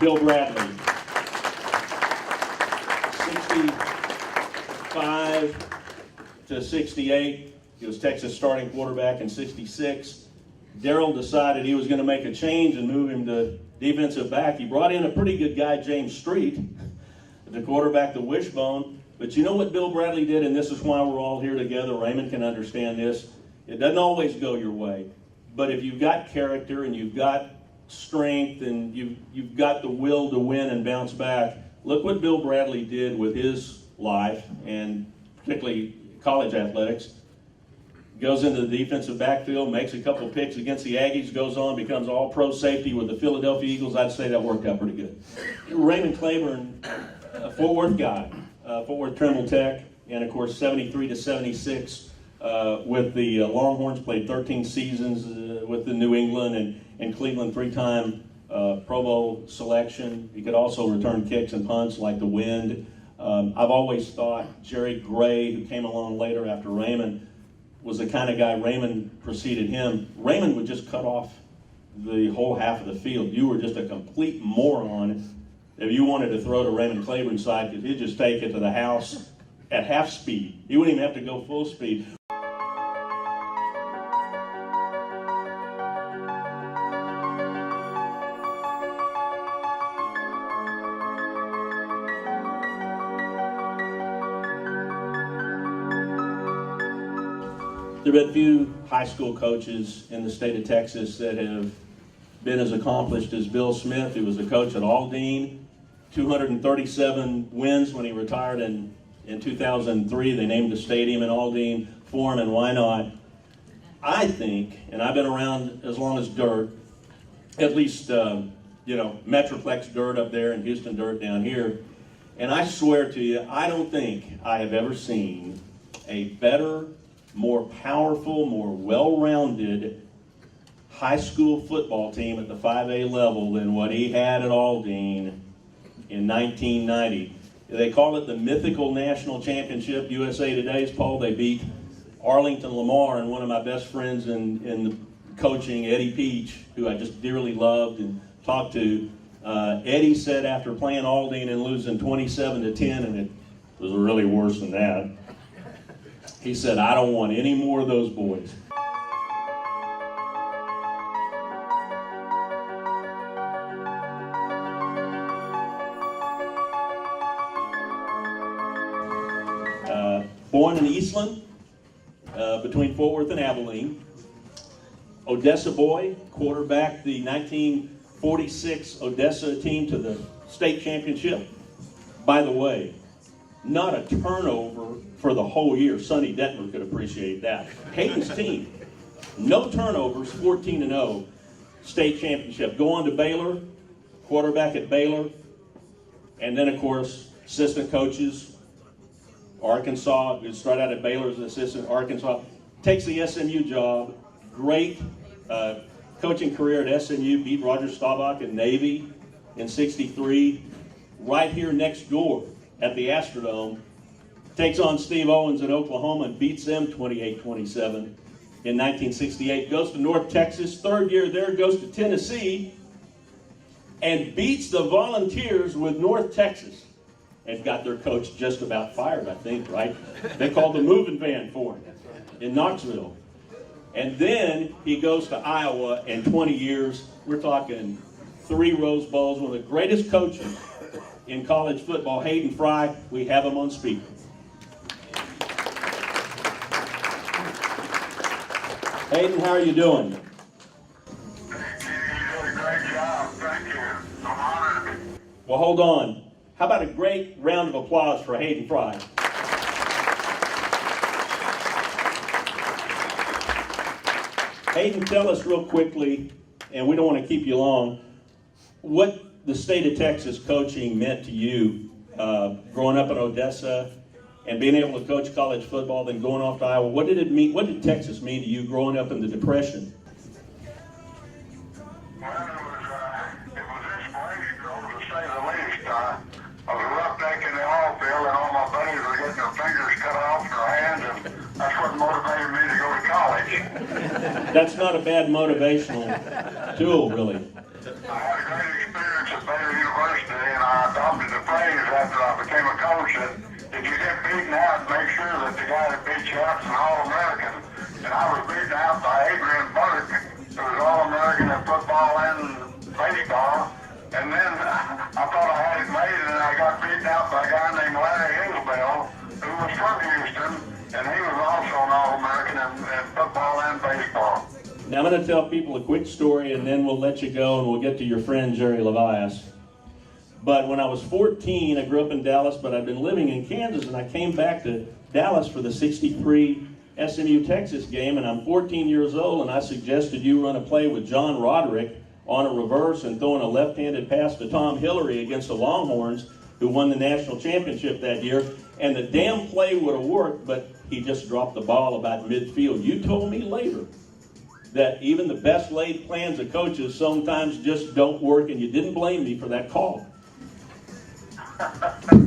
Bill Bradley. 65 to 68, he was Texas starting quarterback in 66. Darrell decided he was going to make a change and move him to defensive back. He brought in a pretty good guy, James Street, the quarterback, the wishbone. But you know what Bill Bradley did, and this is why we're all here together. Raymond can understand this. It doesn't always go your way. But if you've got character and you've got strength and you've got the will to win and bounce back, look what Bill Bradley did with his life, and particularly college athletics. Goes into the defensive backfield, makes a couple picks against the Aggies, goes on, becomes all-pro safety with the Philadelphia Eagles. I'd say that worked out pretty good. Raymond Clayborn, a Fort Worth guy, Fort Worth Trimble Tech, and of course 73 to 76 with the Longhorns, played 13 seasons with the New England and Cleveland, three-time Pro Bowl selection. He could also return kicks and punts like the wind. I've always thought Jerry Gray, who came along later after Raymond, was the kind of guy. Raymond preceded him. Raymond would just cut off the whole half of the field. You were just a complete moron if you wanted to throw to Raymond Clayborn's side, because he'd just take it to the house at half speed. You wouldn't even have to go full speed. There have been few high school coaches in the state of Texas that have been as accomplished as Bill Smith, who was a coach at Aldine. 237 wins when he retired in 2003. They named the stadium in Aldine for him, and why not? I think, and I've been around as long as dirt, at least, Metroplex dirt up there and Houston dirt down here, and I swear to you, I don't think I have ever seen a better, more powerful, more well-rounded high school football team at the 5A level than what he had at Aldine in 1990. They call it the mythical national championship. USA Today's poll, they beat Arlington Lamar, and one of my best friends in coaching, Eddie Peach, who I just dearly loved and talked to, Eddie said after playing Aldine and losing 27 to 10, and it was really worse than that, he said, I don't want any more of those boys. Born in Eastland, between Fort Worth and Abilene. Odessa boy, quarterbacked the 1946 Odessa team to the state championship. By the way, not a turnover for the whole year. Sonny Detmer could appreciate that. Hayden's team, no turnovers, 14-0, state championship. Go on to Baylor, quarterback at Baylor, and then of course, assistant coaches, Arkansas, started out at Baylor as an assistant, Arkansas, takes the SMU job, great coaching career at SMU, beat Roger Staubach in Navy in 63, right here next door at the Astrodome, takes on Steve Owens in Oklahoma and beats them 28-27 in 1968, goes to North Texas, third year there, goes to Tennessee, and beats the Volunteers with North Texas. And got their coach just about fired, I think, right? They called the moving van for him in Knoxville. And then he goes to Iowa, and 20 years, we're talking 3 Rose Bowls, one of the greatest coaches in college football, Hayden Fry. We have him on speaker. Hayden, how are you doing? You did a great job. Thank you. I'm honored. Well, hold on. How about a great round of applause for Hayden Fry? Hayden, tell us real quickly, and we don't want to keep you long, what the state of Texas coaching meant to you growing up in Odessa and being able to coach college football, then going off to Iowa. What did it mean? What did Texas mean to you growing up in the Depression? Well, it was inspirational, to say the least. I was a roughneck in the oil field, and all my buddies were getting their fingers cut off, their hands, and that's what motivated me to go to college. That's not a bad motivational tool, really. I had a great experience at Baylor University. became a coach that if you get beaten out, make sure that the guy that beat you out's an All-American. And I was beaten out by Adrian Burke, who was All-American in football and baseball. And then I thought I had it made, and I got beaten out by a guy named Larry Isabel, who was from Houston, and he was also an All-American in football and baseball. Now I'm going to tell people a quick story, and then we'll let you go, and we'll get to your friend Jerry Levias. But when I was 14, I grew up in Dallas, but I've been living in Kansas, and I came back to Dallas for the '63 SMU Texas game, and I'm 14 years old, and I suggested you run a play with John Roderick on a reverse and throwing a left-handed pass to Tom Hillary against the Longhorns, who won the national championship that year. And the damn play would have worked, but he just dropped the ball about midfield. You told me later that even the best laid plans of coaches sometimes just don't work, and you didn't blame me for that call. You have a great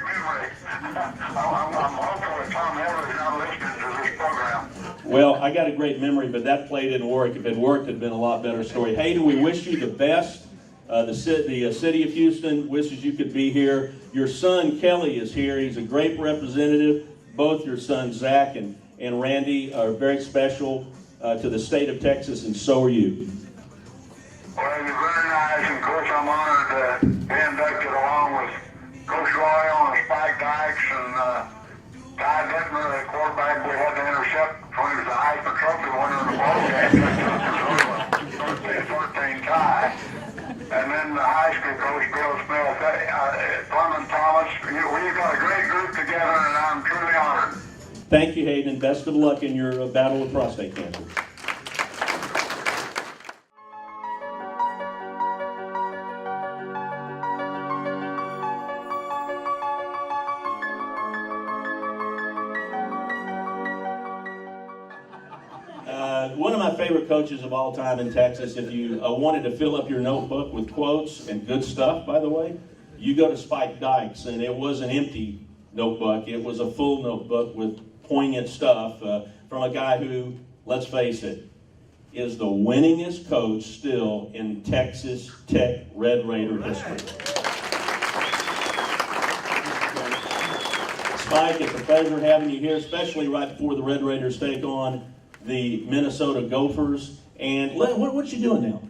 memory. I'm hopeful that Tom Hillary is not listening to this program. Well, I got a great memory, but that play didn't work. If it worked, it'd been a lot better story. Hayden, we wish you the best. The city of Houston wishes you could be here. Your son, Kelly, is here. He's a great representative. Both your sons, Zach and Randy, are very special to the state of Texas, and so are you. Well, you're very nice, and Coach, I'm honored to be inducted along with Coach Royal and Spike Dykes and Ty Detmer, the quarterback we had to intercept when he was the Heisman Trophy winner in the ball game. 13 tie. And then the high school coach, Bill Smith, Thurman Thomas. We've got a great group together, and I'm truly honored. Thank you, Hayden. Best of luck in your battle with prostate cancer. One of my favorite coaches of all time in Texas, if you wanted to fill up your notebook with quotes and good stuff, by the way, you go to Spike Dykes, and it was an empty notebook. It was a full notebook with poignant stuff from a guy who, let's face it, is the winningest coach still in Texas Tech Red Raider history. Spike, it's a pleasure having you here, especially right before the Red Raiders take on the Minnesota Gophers. And what you doing now?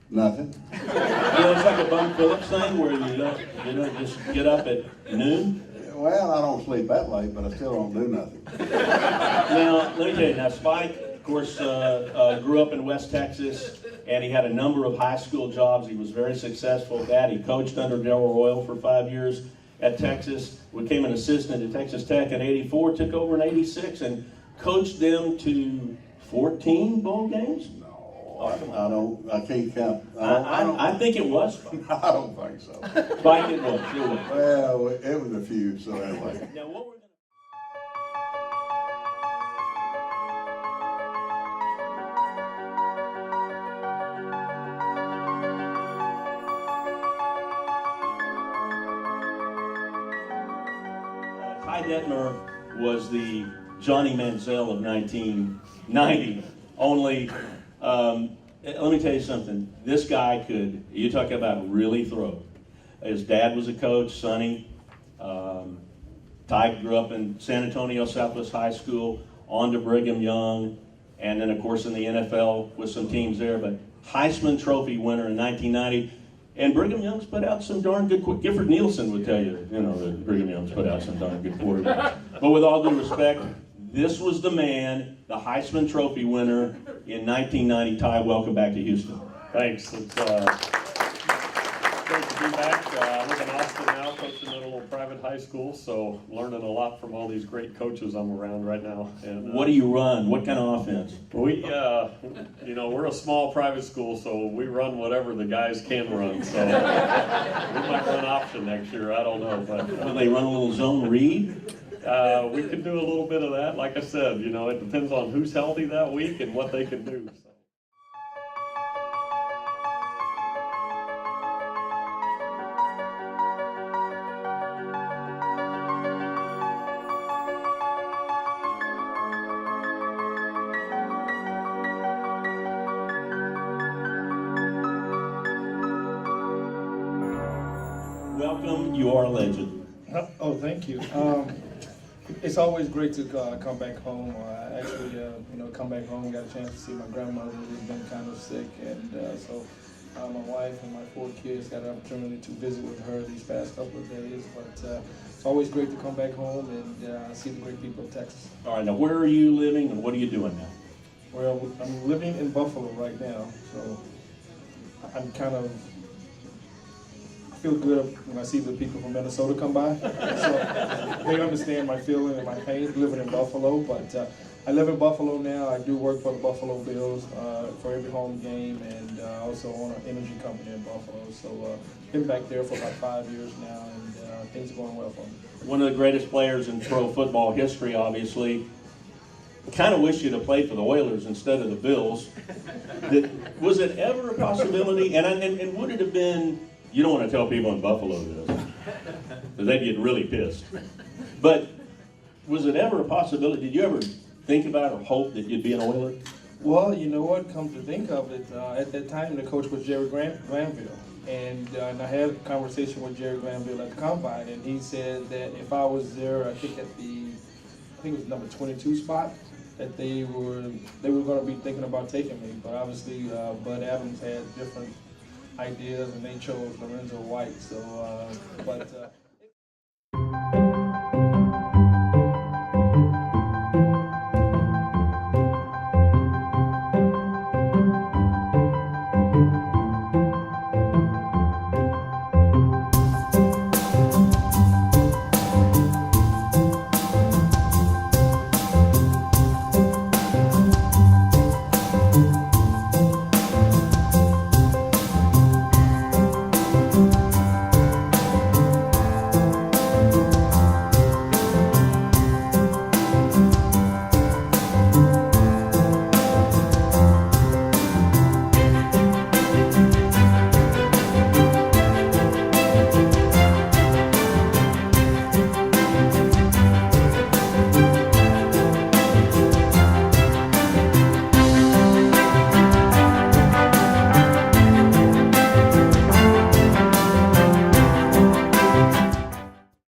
Nothing. You know, it's like a Bum Phillips thing where you just get up at noon. Well, I don't sleep that late, but I still don't do nothing. Now, let me tell you, now Spike, of course, grew up in West Texas, and he had a number of high school jobs. He was very successful at that. He coached under Darrell Royal for 5 years at Texas, became an assistant at Texas Tech in '84, took over in '86, and coached them to 14 bowl games? No, I can't count. I think it was. I don't think so. Spike, it was. It was. Well, it was a few, so anyway. Now, what we're Ty Detmer was the Johnny Manziel of 1990. Only, let me tell you something. This guy could, you talk about really throw. His dad was a coach, Sonny. Ty grew up in San Antonio Southwest High School, on to Brigham Young, and then, of course, in the NFL with some teams there. But Heisman Trophy winner in 1990. And Brigham Young's put out some darn good, Gifford Nielsen would tell you, that Brigham Young's put out some darn good quarterbacks. But with all due respect, this was the man, the Heisman Trophy winner in 1990. Ty, welcome back to Houston. Thanks. It's great to be back. I live in Austin now, coaching at a little private high school, so learning a lot from all these great coaches I'm around right now. And What do you run? What kind of offense? we, we're a small private school, so we run whatever the guys can run. So we might run option next year. I don't know, but Will they run a little zone read? we could do a little bit of that. Like I said, it depends on who's healthy that week and what they can do. So. welcome. You are a legend. Oh, thank you. It's always great to come back home. I actually, come back home. Got a chance to see my grandmother who's been kind of sick, and so my wife and my 4 kids got an opportunity to visit with her these past couple of days. But it's always great to come back home and see the great people of Texas. All right, now where are you living and what are you doing now? Well, I'm living in Buffalo right now, so I'm kind of feel good when I see the people from Minnesota come by. So they understand my feeling and my pain living in Buffalo. But I live in Buffalo now. I do work for the Buffalo Bills for every home game, and also own an energy company in Buffalo. So been back there for about 5 years now, and things are going well for me. One of the greatest players in pro football history, obviously. Kind of wish you'd have played for the Oilers instead of the Bills. Was it ever a possibility? And would it have been? You don't want to tell people in Buffalo this, because they'd get really pissed. But was it ever a possibility? Did you ever think about or hope that you'd be an Oiler? Well, you know what? Come to think of it, at that time the coach was Jerry Granville, and I had a conversation with Jerry Granville at the combine, and he said that if I was there, I think it was number 22 spot, that they were going to be thinking about taking me. But obviously, Bud Adams had different ideas, and they chose Lorenzo White. So, but